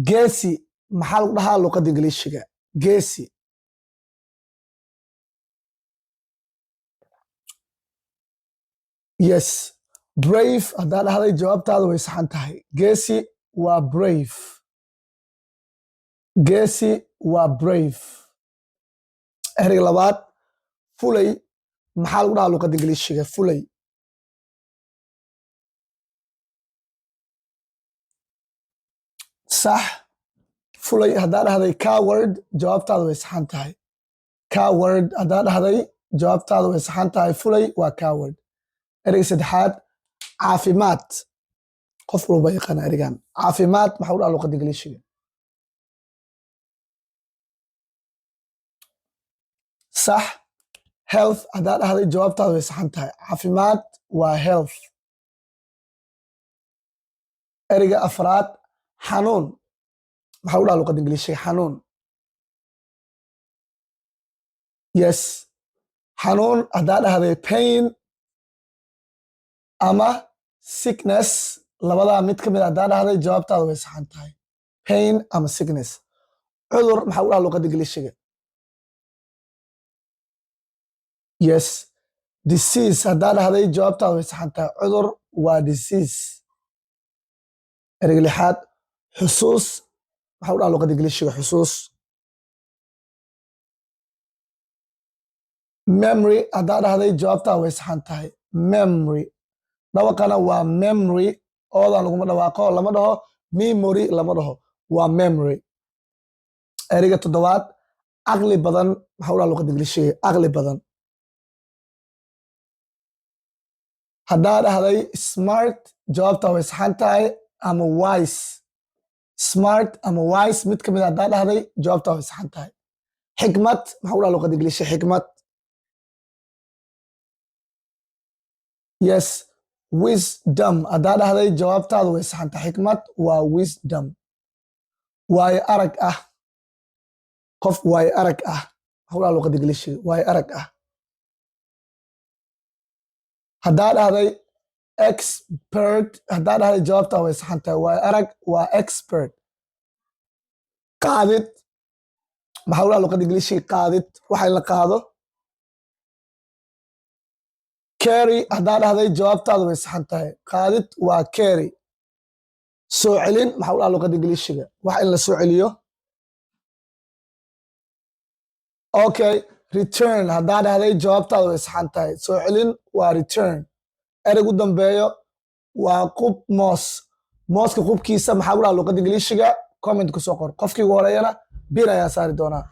geesi maxaa lagu dhahaa luqadda ingiliishiga geesi yes brave haddaa dhahday jawaabtaada way saxan tahay geesi waa brave geesi waa brave ereyga labaad fulay maxaa lagu dhahaa luqadda ingiliishiga fulay sax fulay haddaa dhahday coward jawaabtaada way saxan tahay coward haddaa dhahday jawaabtaada way saxan tahay fulay waa coward ereyga saddexaad caafimaad qof walba yaqaana ereygan caafimaad maxaa lagu dhahaa luqadda ingiliishiga sax health haddaa dhahday jawaabtaada way saxan tahay caafimaad waa health ereyga afraad xanuun maxaa lagu dhahaa luqadda ingiliishiga xanuun yes xanuun haddaa dhahday pain ama sickness labadaa mid ka mid haddaa dhahday jawaabtaada way saxan tahay pain ama sickness cudur maxaa lagu dhahaa luqadda ingiliishiga yes disease haddaa dhahday jawaabtaada way saxan tahay cudur waa disease ereyga lixaad xusuus maxaa lagu dhahaa luqadda ingiliishiga xusuus memory haddaa dhahday jawaabtaada way saxan tahay memory dhawaqana waa memory oodan laguma dhawaaqo lama dhaho memory lama dhaho waa memory ereyga toddobaad caqli badan maxaa lagu dhahaa luqadda ingiliishiga caqli badan haddaa dhahday smart jawaabtaada way saxan tahay ama wise smart ama wise mid ka mid haddaa dhahday jawaabtaada way saxan tahay xikmad maxaa lagu dhahaa luqadda ingiliishiga xikmad yes wisdom haddaa dhahday jawaabtaada way saxan tahay xikmad waa wisdom waayo arag ah qof waayo arag ah maxaa lagu dhahaa luqadda ingiliishiga waayo arag ah haddaa dhahday expert haddaa dhahday jawaabtaada way saxan tahay waayo arag waa expert qaadid maxaa lagu dhahaa luqadda ingiliishiga qaadid waxa in la qaado carry haddaa dhahday jawaabtaada way saxan tahay qaadid waa carry soo celin maxaa lagu dhahaa luqadda ingiliishiga wax in la soo celiyo okay return haddaa dhahday jawaabtaada way saxan tahay soo celin waa return ereygu dambeeyo waa qub moos mooska qubkiisa maxaa lagu dhahaa luqadda ingiliishiga comment ku soo qor qofkii ugu horeeyana bir ayaa saari doonaa